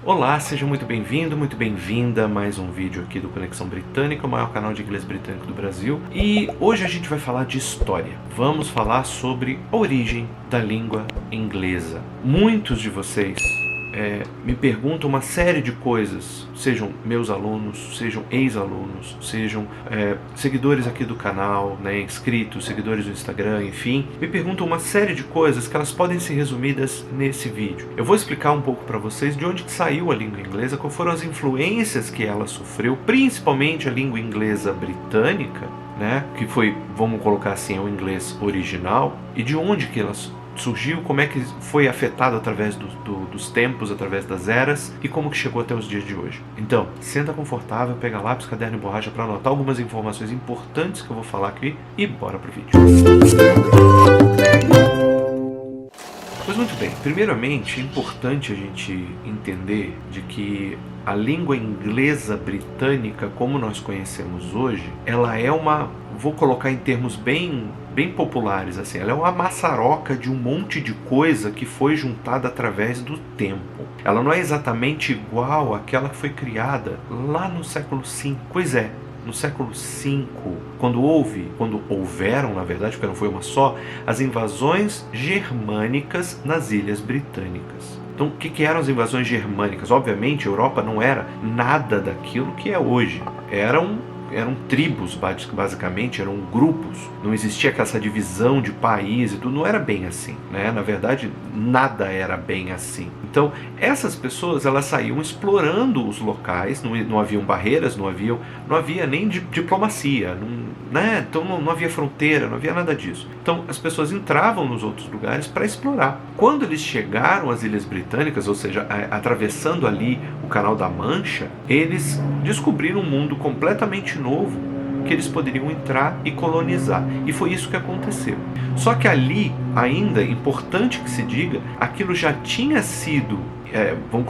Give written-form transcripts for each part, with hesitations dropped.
Olá, seja muito bem-vindo, muito bem-vinda a mais um vídeo aqui do Conexão Britânica, o maior canal de inglês britânico do Brasil. E hoje a gente vai falar de história. Vamos falar sobre a origem da língua inglesa. Muitos de vocês me perguntam uma série de coisas, sejam meus alunos, sejam ex-alunos, sejam seguidores aqui do canal, inscritos, seguidores do Instagram, enfim, me perguntam uma série de coisas que elas podem ser resumidas nesse vídeo. Eu vou explicar um pouco para vocês de onde saiu a língua inglesa, quais foram as influências que ela sofreu, principalmente a língua inglesa britânica, que foi, vamos colocar assim, o inglês original, e de onde que ela surgiu, como é que foi afetado através dos tempos, através das eras e como que chegou até os dias de hoje. Então, senta confortável, pega lápis, caderno e borracha para anotar algumas informações importantes que eu vou falar aqui e bora pro vídeo. Pois muito bem, primeiramente é importante a gente entender de que a língua inglesa britânica, como nós conhecemos hoje, ela é uma, vou colocar em termos bem populares assim, ela é uma maçaroca de um monte de coisa que foi juntada através do tempo. Ela não é exatamente igual àquela que foi criada lá no século V. Pois é, no século V, quando houveram, na verdade, porque não foi uma só, as invasões germânicas nas Ilhas Britânicas. Então, o que eram as invasões germânicas? Obviamente, a Europa não era nada daquilo que é hoje. Eram tribos, basicamente, eram grupos. Não existia essa divisão de país e tudo, não era bem assim, Na verdade, nada era bem assim. Então, essas pessoas, elas saíam explorando os locais, não haviam barreiras, não havia nem diplomacia, Então não havia fronteira, não havia nada disso. Então, as pessoas entravam nos outros lugares para explorar. Quando eles chegaram às Ilhas Britânicas, ou seja, atravessando ali o Canal da Mancha, eles descobriram um mundo completamente novo que eles poderiam entrar e colonizar. E foi isso que aconteceu. Só que ali, ainda, importante que se diga, aquilo já tinha sido, vamos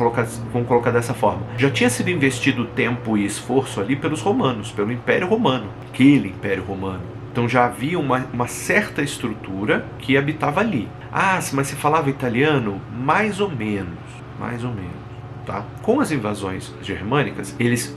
colocar dessa forma, já tinha sido investido tempo e esforço ali pelos romanos, pelo Império Romano, aquele Império Romano. Então já havia uma certa estrutura que habitava ali. Ah, mas você falava italiano? Mais ou menos. Tá? Com as invasões germânicas, eles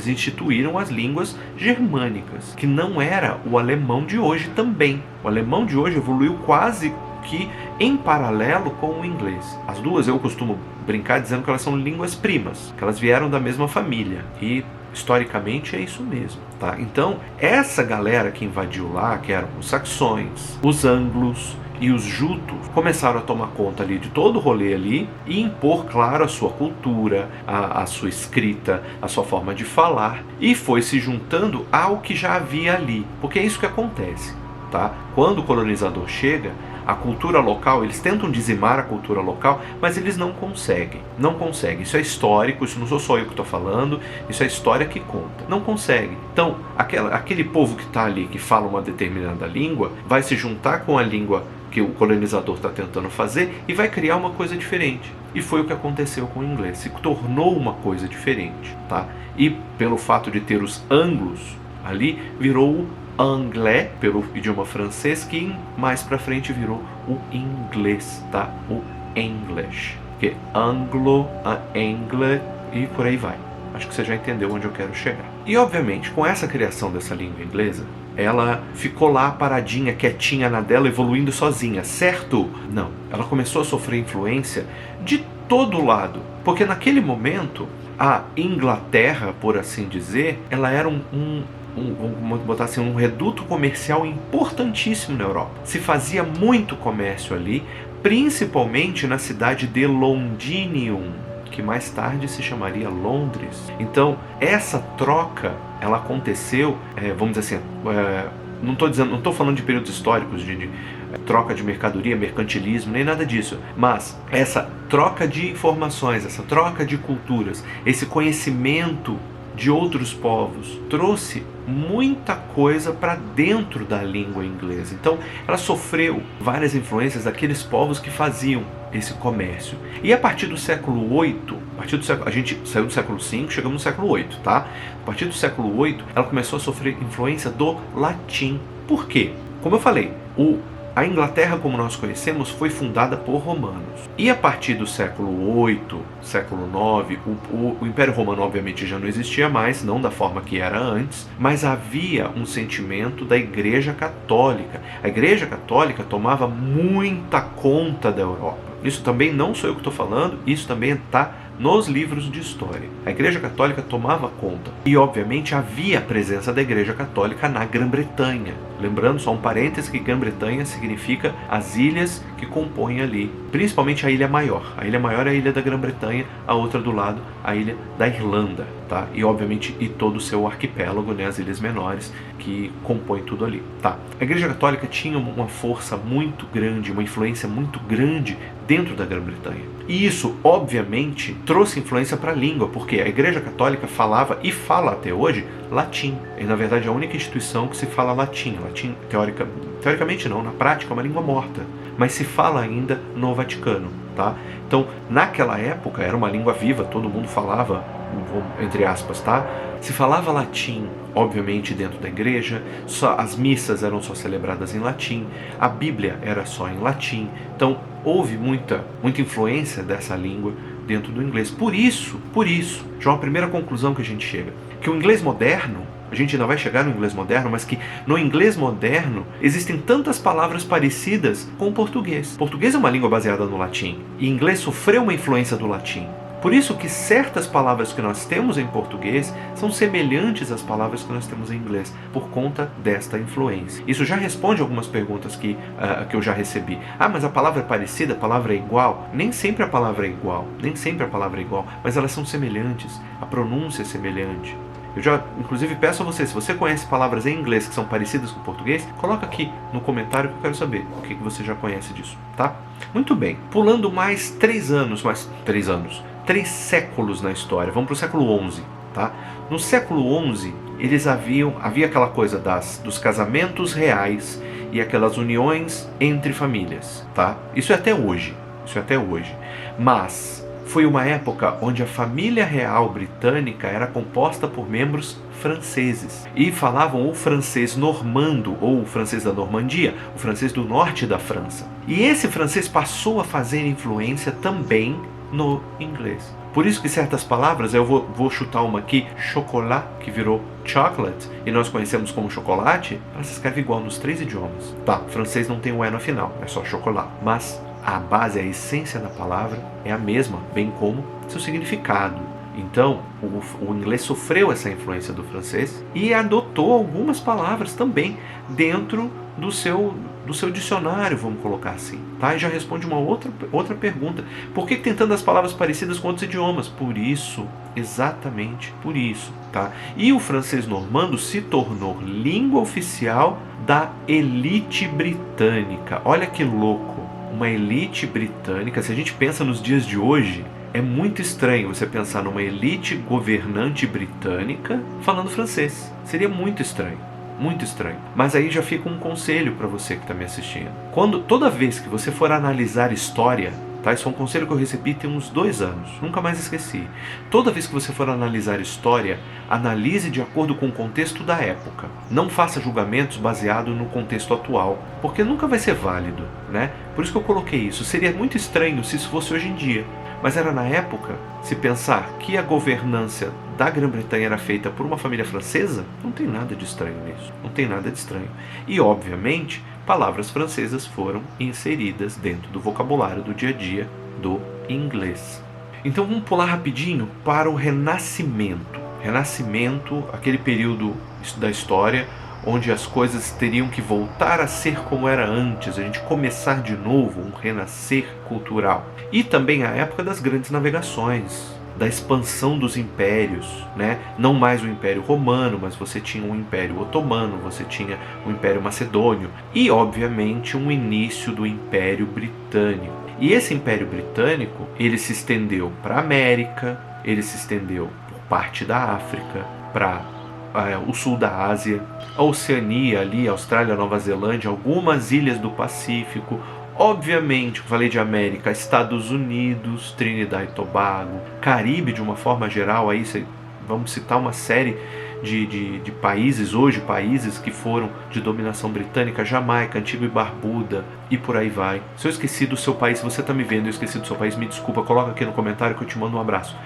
instituíram as línguas germânicas, que não era o alemão de hoje também. O alemão de hoje evoluiu quase que em paralelo com o inglês. As duas eu costumo brincar dizendo que elas são línguas primas, que elas vieram da mesma família. E historicamente é isso mesmo, tá? Então, essa galera que invadiu lá, que eram os saxões, os anglos e os jutos, começaram a tomar conta ali de todo o rolê ali e impor, claro, a sua cultura, a sua escrita, a sua forma de falar, e foi se juntando ao que já havia ali, porque é isso que acontece, tá? Quando o colonizador chega, a cultura local, eles tentam dizimar a cultura local, mas eles não conseguem. Isso é histórico, isso não sou só eu que estou falando, isso é história que conta. Não consegue. Então, aquele povo que está ali, que fala uma determinada língua, vai se juntar com a língua que o colonizador está tentando fazer e vai criar uma coisa diferente. E foi o que aconteceu com o inglês. Se tornou uma coisa diferente, tá? E pelo fato de ter os anglos ali, virou o anglais, pelo idioma francês, que mais pra frente virou o inglês, tá? O English. Que anglo, angle e por aí vai. Acho que você já entendeu onde eu quero chegar. E obviamente, com essa criação dessa língua inglesa, ela ficou lá paradinha, quietinha na dela, evoluindo sozinha, certo? Não. Ela começou a sofrer influência de todo lado. Porque naquele momento, a Inglaterra, por assim dizer, ela era vamos botar assim, um reduto comercial importantíssimo na Europa. Se fazia muito comércio ali, principalmente na cidade de Londinium, que mais tarde se chamaria Londres. Então, essa troca, ela aconteceu, vamos dizer assim, não estou falando de períodos históricos, de troca de mercadoria, mercantilismo, nem nada disso, mas essa troca de informações, essa troca de culturas, esse conhecimento de outros povos, trouxe muita coisa para dentro da língua inglesa. Então, ela sofreu várias influências daqueles povos que faziam esse comércio. E a partir do século VIII, a gente saiu do século V, chegamos no século VIII, tá? A partir do século VIII, ela começou a sofrer influência do latim. Por quê? Como eu falei, a Inglaterra, como nós conhecemos, foi fundada por romanos. E a partir do século VIII, século IX, o Império Romano obviamente já não existia mais, não da forma que era antes, mas havia um sentimento da Igreja Católica. A Igreja Católica tomava muita conta da Europa. Isso também não sou eu que estou falando, isso também está nos livros de história. A Igreja Católica tomava conta. E, obviamente, havia a presença da Igreja Católica na Grã-Bretanha. Lembrando, só um parêntese, que Grã-Bretanha significa as ilhas que compõem ali, principalmente a Ilha Maior. A Ilha Maior é a ilha da Grã-Bretanha, a outra do lado, a ilha da Irlanda, tá? E, obviamente, e todo o seu arquipélago, né, as ilhas menores, que compõem tudo ali, tá? A Igreja Católica tinha uma força muito grande, uma influência muito grande dentro da Grã-Bretanha. E isso, obviamente, trouxe influência para a língua, porque a Igreja Católica falava, e fala até hoje, latim. E, na verdade, é a única instituição que se fala latim. Latim, teoricamente não, na prática é uma língua morta, mas se fala ainda no Vaticano, tá? Então, naquela época, era uma língua viva, todo mundo falava, entre aspas, tá? Se falava latim, obviamente, dentro da igreja, as missas eram só celebradas em latim, a Bíblia era só em latim, então houve muita influência dessa língua dentro do inglês. Por isso, já é uma primeira conclusão que a gente chega, que o inglês moderno, a gente ainda vai chegar no inglês moderno, mas que no inglês moderno existem tantas palavras parecidas com o português. O português é uma língua baseada no latim, e o inglês sofreu uma influência do latim. Por isso que certas palavras que nós temos em português são semelhantes às palavras que nós temos em inglês, por conta desta influência. Isso já responde algumas perguntas que eu já recebi. Ah, mas a palavra é parecida, a palavra é igual? Nem sempre a palavra é igual, mas elas são semelhantes, a pronúncia é semelhante. Eu já, inclusive, peço a você, se você conhece palavras em inglês que são parecidas com o português, coloca aqui no comentário que eu quero saber o que você já conhece disso, tá? Muito bem, pulando mais 3 séculos na história, vamos para o século XI, tá? No século XI, havia aquela coisa dos casamentos reais e aquelas uniões entre famílias, tá? Isso é até hoje, mas foi uma época onde a família real britânica era composta por membros franceses e falavam o francês normando ou o francês da Normandia, o francês do norte da França. E esse francês passou a fazer influência também no inglês. Por isso que certas palavras, eu vou chutar uma aqui, chocolat, que virou chocolate, e nós conhecemos como chocolate, ela se escreve igual nos 3 idiomas. Tá, o francês não tem o E no final, é só chocolat. Mas a base, a essência da palavra é a mesma, bem como seu significado. Então, o inglês sofreu essa influência do francês e adotou algumas palavras também dentro do seu dicionário, vamos colocar assim, tá? E já responde uma outra pergunta. Por que tem tantas palavras parecidas com outros idiomas? Por isso, exatamente por isso, tá? E o francês normando se tornou língua oficial da elite britânica. Olha que louco, uma elite britânica. Se a gente pensa nos dias de hoje, é muito estranho você pensar numa elite governante britânica falando francês. Seria muito estranho. Muito estranho. Mas aí já fica um conselho para você que está me assistindo. Toda vez que você for analisar história, tá? Isso é um conselho que eu recebi tem uns 2 anos, nunca mais esqueci. Toda vez que você for analisar história, analise de acordo com o contexto da época. Não faça julgamentos baseados no contexto atual, porque nunca vai ser válido, né? Por isso que eu coloquei isso. Seria muito estranho se isso fosse hoje em dia. Mas era na época, se pensar que a governança da Grã-Bretanha era feita por uma família francesa, não tem nada de estranho nisso, não tem nada de estranho. E, obviamente, palavras francesas foram inseridas dentro do vocabulário do dia a dia do inglês. Então vamos pular rapidinho para o Renascimento. Renascimento, aquele período da história onde as coisas teriam que voltar a ser como era antes, a gente começar de novo, um renascer cultural. E também a época das grandes navegações, da expansão dos impérios, né? Não mais o Império Romano, mas você tinha um Império Otomano, você tinha o Império Macedônio e, obviamente, um início do Império Britânico. E esse Império Britânico, ele se estendeu para a América, ele se estendeu por parte da África, para o sul da Ásia, a Oceania ali, Austrália, Nova Zelândia, algumas ilhas do Pacífico, obviamente, eu falei de América, Estados Unidos, Trinidad e Tobago, Caribe de uma forma geral, aí você Vamos citar uma série de países, hoje países que foram de dominação britânica: Jamaica, Antigua e Barbuda, e por aí vai. Se eu esqueci do seu país, se você está me vendo e eu esqueci do seu país, me desculpa, coloca aqui no comentário que eu te mando um abraço.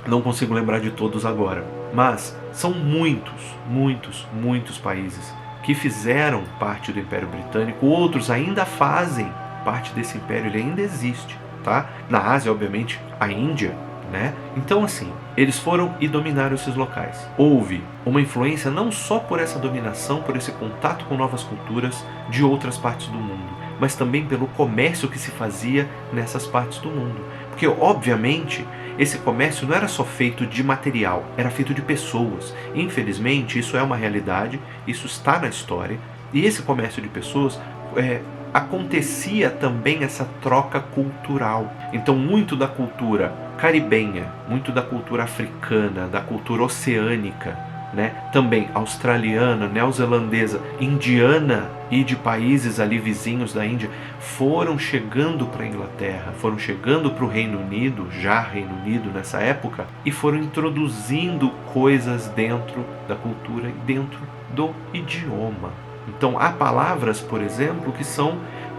Não consigo lembrar de todos agora, mas são muitos países que fizeram parte do Império Britânico. Outros ainda fazem parte desse império, ele ainda existe, tá? Na Ásia, obviamente, a Índia, né? Então, assim, eles foram e dominaram esses locais. Houve uma influência não só por essa dominação, por esse contato com novas culturas de outras partes do mundo, mas também pelo comércio que se fazia nessas partes do mundo. Porque, obviamente, esse comércio não era só feito de material, era feito de pessoas. Infelizmente, isso é uma realidade, isso está na história, e esse comércio de pessoas acontecia também essa troca cultural. Então, muito da cultura caribenha, muito da cultura africana, da cultura oceânica, né? Também australiana, neozelandesa, indiana e de países ali vizinhos da Índia, foram chegando para a Inglaterra, foram chegando para o Reino Unido, já Reino Unido nessa época, e foram introduzindo coisas dentro da cultura e dentro do idioma. Então há palavras, por exemplo, que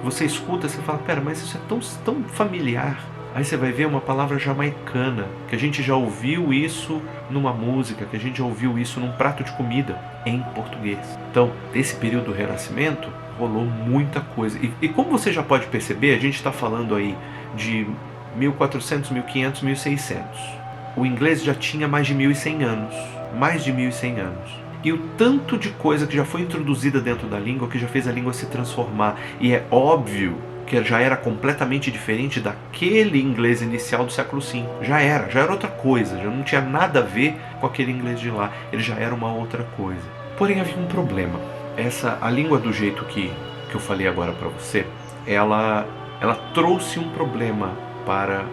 você escuta e você fala: pera, mas isso é tão familiar. Aí você vai ver uma palavra jamaicana, que a gente já ouviu isso numa música, que a gente já ouviu isso num prato de comida em português. Então, nesse período do Renascimento, rolou muita coisa. E como você já pode perceber, a gente está falando aí de 1400, 1500, 1600. O inglês já tinha mais de 1100 anos. Mais de 1100 anos. E o tanto de coisa que já foi introduzida dentro da língua, que já fez a língua se transformar. E é óbvio que já era completamente diferente daquele inglês inicial do século V. Já era outra coisa, já não tinha nada a ver com aquele inglês de lá, ele já era uma outra coisa. Porém, havia um problema. A língua do jeito que eu falei agora para você, ela trouxe um problema para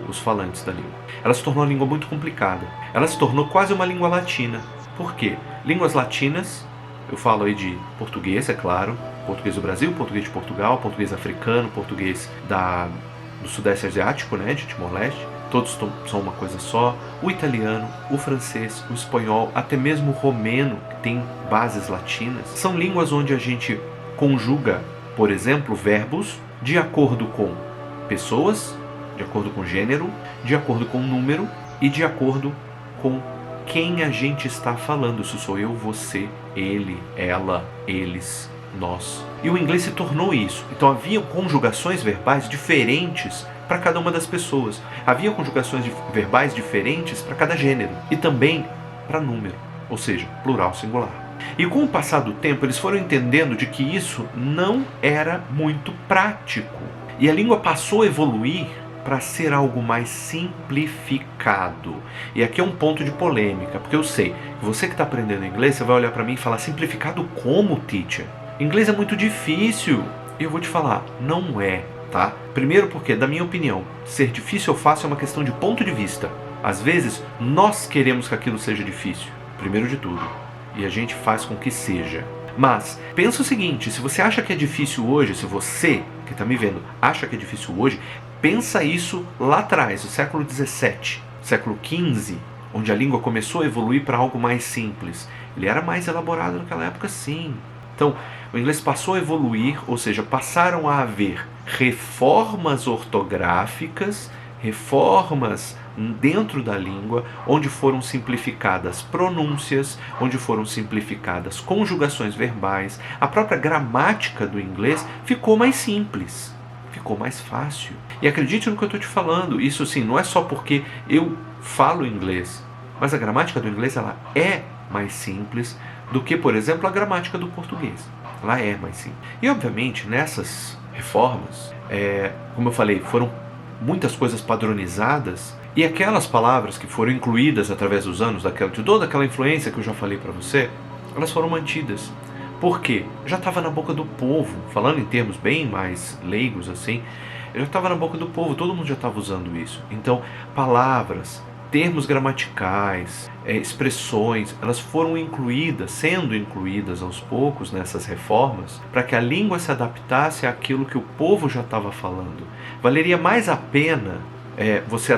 os falantes da língua. Ela se tornou uma língua muito complicada. Ela se tornou quase uma língua latina. Por quê? Línguas latinas, eu falo aí de português, é claro, português do Brasil, português de Portugal, português africano, português do Sudeste Asiático, né, de Timor-Leste, todos são uma coisa só. O italiano, o francês, o espanhol, até mesmo o romeno, que tem bases latinas, são línguas onde a gente conjuga, por exemplo, verbos de acordo com pessoas, de acordo com gênero, de acordo com número e de acordo com quem a gente está falando. Se sou eu, você, ele, ela, eles, nós. E o inglês se tornou isso. Então havia conjugações verbais diferentes para cada uma das pessoas. Havia conjugações verbais diferentes para cada gênero. E também para número, ou seja, plural singular. E com o passar do tempo, eles foram entendendo de que isso não era muito prático. E a língua passou a evoluir para ser algo mais simplificado. E aqui é um ponto de polêmica, porque eu sei, você que está aprendendo inglês, você vai olhar para mim e falar: simplificado como, teacher? Inglês é muito difícil. E eu vou te falar, não é, tá? Primeiro porque, da minha opinião, ser difícil ou fácil é uma questão de ponto de vista. Às vezes, nós queremos que aquilo seja difícil, primeiro de tudo, e a gente faz com que seja. Mas, pensa o seguinte, se você acha que é difícil hoje, se você, que está me vendo, acha que é difícil hoje, pensa isso lá atrás, no século XVII, século XV, onde a língua começou a evoluir para algo mais simples. Ele era mais elaborado naquela época, sim. Então, o inglês passou a evoluir, ou seja, passaram a haver reformas ortográficas, reformas dentro da língua, onde foram simplificadas pronúncias, onde foram simplificadas conjugações verbais. A própria gramática do inglês ficou mais simples, ficou mais fácil. E acredite no que eu estou te falando, isso sim, não é só porque eu falo inglês, mas a gramática do inglês ela é mais simples do que, por exemplo, a gramática do português. Ela é mais simples. E, obviamente, nessas reformas, como eu falei, foram muitas coisas padronizadas, e aquelas palavras que foram incluídas através dos anos, de toda aquela influência que eu já falei para você, elas foram mantidas. Por quê? Já estava na boca do povo, falando em termos bem mais leigos assim, já estava na boca do povo, todo mundo já estava usando isso. Então, palavras, termos gramaticais, expressões, elas foram sendo incluídas aos poucos nessas reformas, para que a língua se adaptasse àquilo que o povo já estava falando. Valeria mais a pena você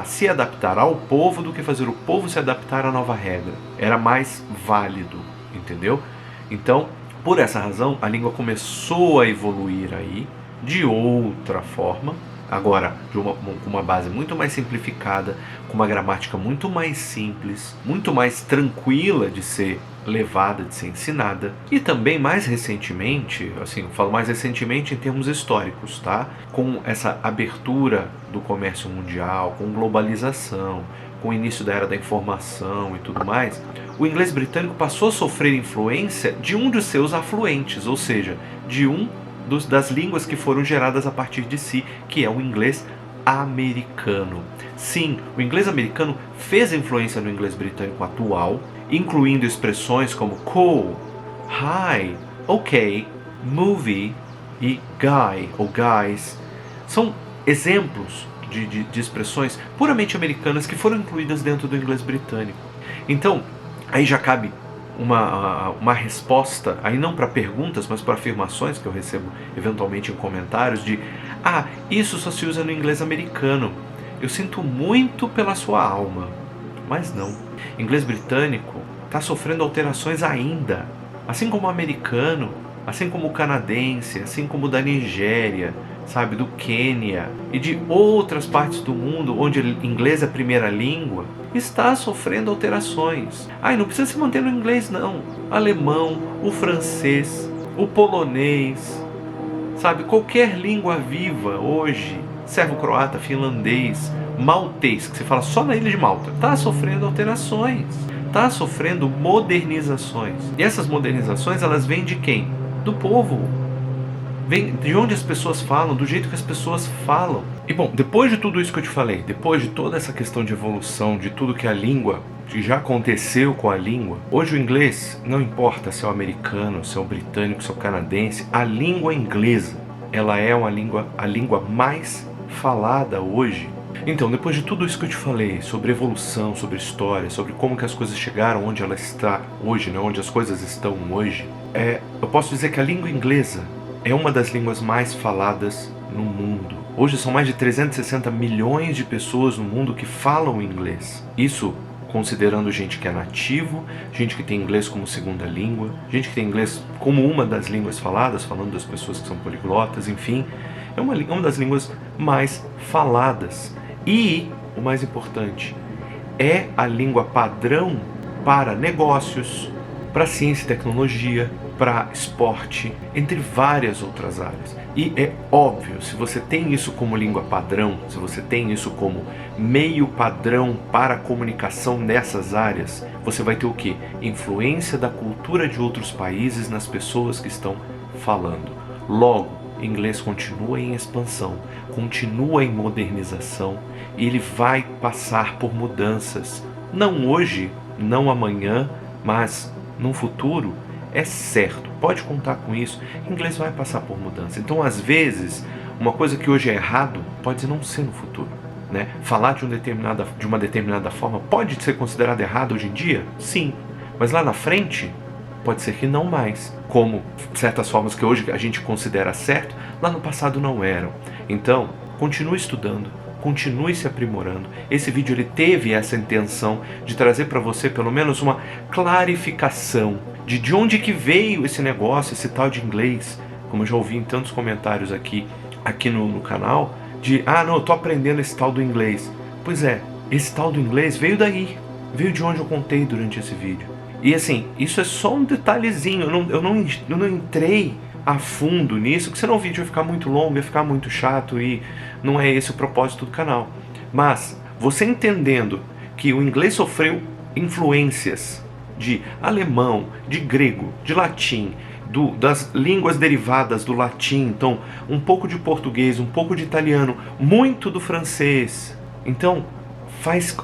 se adaptar ao povo do que fazer o povo se adaptar à nova regra. Era mais válido, entendeu? Então, por essa razão, a língua começou a evoluir aí de outra forma, agora com uma base muito mais simplificada, com uma gramática muito mais simples, muito mais tranquila de ser levada, de ser ensinada, e também mais recentemente, assim, eu falo mais recentemente em termos históricos, tá? Com essa abertura do comércio mundial, com globalização, com o início da era da informação e tudo mais, o inglês britânico passou a sofrer influência de um dos seus afluentes, ou seja, de das línguas que foram geradas a partir de si, que é o inglês americano. Sim, o inglês americano fez influência no inglês britânico atual, incluindo expressões como cool, hi, ok, movie e guy ou guys. São exemplos de expressões puramente americanas que foram incluídas dentro do inglês britânico. Então, aí já cabe uma resposta, aí não para perguntas, mas para afirmações que eu recebo eventualmente em comentários de isso só se usa no inglês americano. Eu sinto muito pela sua alma, mas não. O inglês britânico está sofrendo alterações ainda, assim como o americano, assim como o canadense, assim como o da Nigéria, sabe, do Quênia e de outras partes do mundo onde o inglês é a primeira língua, está sofrendo alterações. E não precisa se manter no inglês não. Alemão, o francês, o polonês, sabe, qualquer língua viva hoje, serbo-croata, finlandês, maltês, que se fala só na ilha de Malta, está sofrendo alterações, está sofrendo modernizações. E essas modernizações, elas vêm de quem? Do povo. Vem de onde as pessoas falam, do jeito que as pessoas falam. E bom, depois de tudo isso que eu te falei, depois de toda essa questão de evolução, de tudo que a língua, que já aconteceu com a língua, hoje o inglês, não importa se é o americano, se é o britânico, se é o canadense, a língua inglesa, ela é a língua mais falada hoje. Então, depois de tudo isso que eu te falei, sobre evolução, sobre história, sobre como que as coisas chegaram onde ela está hoje, né, onde as coisas estão hoje, eu posso dizer que a língua inglesa é uma das línguas mais faladas no mundo. Hoje são mais de 360 milhões de pessoas no mundo que falam inglês. Isso considerando gente que é nativo, gente que tem inglês como segunda língua, gente que tem inglês como uma das línguas faladas, falando das pessoas que são poliglotas, enfim. É uma das línguas mais faladas. E, o mais importante, é a língua padrão para negócios, para ciência e tecnologia, para esporte, entre várias outras áreas. E é óbvio, se você tem isso como língua padrão, se você tem isso como meio padrão para a comunicação nessas áreas, você vai ter o quê? Influência da cultura de outros países nas pessoas que estão falando. Logo, inglês continua em expansão, continua em modernização e ele vai passar por mudanças. Não hoje, não amanhã, mas no futuro. É certo, pode contar com isso, inglês vai passar por mudança. Então, às vezes, uma coisa que hoje é errado pode não ser no futuro, né? Falar de uma determinada forma pode ser considerado errado hoje em dia? Sim, mas lá na frente pode ser que não mais. Como certas formas que hoje a gente considera certo, lá no passado não eram. Então, continue estudando, continue se aprimorando. Esse vídeo ele teve essa intenção de trazer para você pelo menos uma clarificação de onde que veio esse negócio, esse tal de inglês, como eu já ouvi em tantos comentários aqui no canal, não, eu tô aprendendo esse tal do inglês. Pois é, esse tal do inglês veio daí, veio de onde eu contei durante esse vídeo. E assim, isso é só um detalhezinho, eu não entrei a fundo nisso, porque senão o vídeo ia ficar muito longo, ia ficar muito chato e não é esse o propósito do canal. Mas, você entendendo que o inglês sofreu influências de alemão, de grego, de latim, das línguas derivadas do latim, então um pouco de português, um pouco de italiano, muito do francês. Então,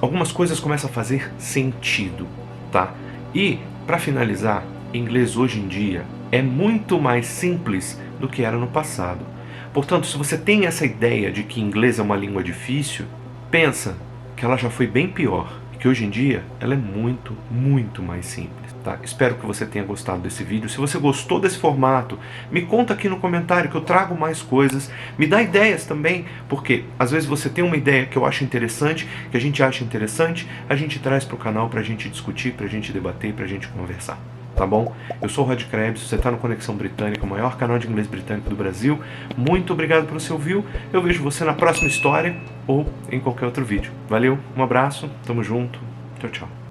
algumas coisas começam a fazer sentido, tá? E, para finalizar, inglês hoje em dia é muito mais simples do que era no passado. Portanto, se você tem essa ideia de que inglês é uma língua difícil, pensa que ela já foi bem pior e que hoje em dia ela é muito, muito mais simples. Tá? Espero que você tenha gostado desse vídeo. Se você gostou desse formato, me conta aqui no comentário que eu trago mais coisas. Me dá ideias também, porque às vezes você tem uma ideia que eu acho interessante, que a gente acha interessante, a gente traz para o canal para a gente discutir, para a gente debater, para a gente conversar. Tá bom? Eu sou o Rod Krebs, você está no Conexão Britânica, o maior canal de inglês britânico do Brasil. Muito obrigado pelo seu view. Eu vejo você na próxima história ou em qualquer outro vídeo. Valeu, um abraço, tamo junto, tchau, tchau.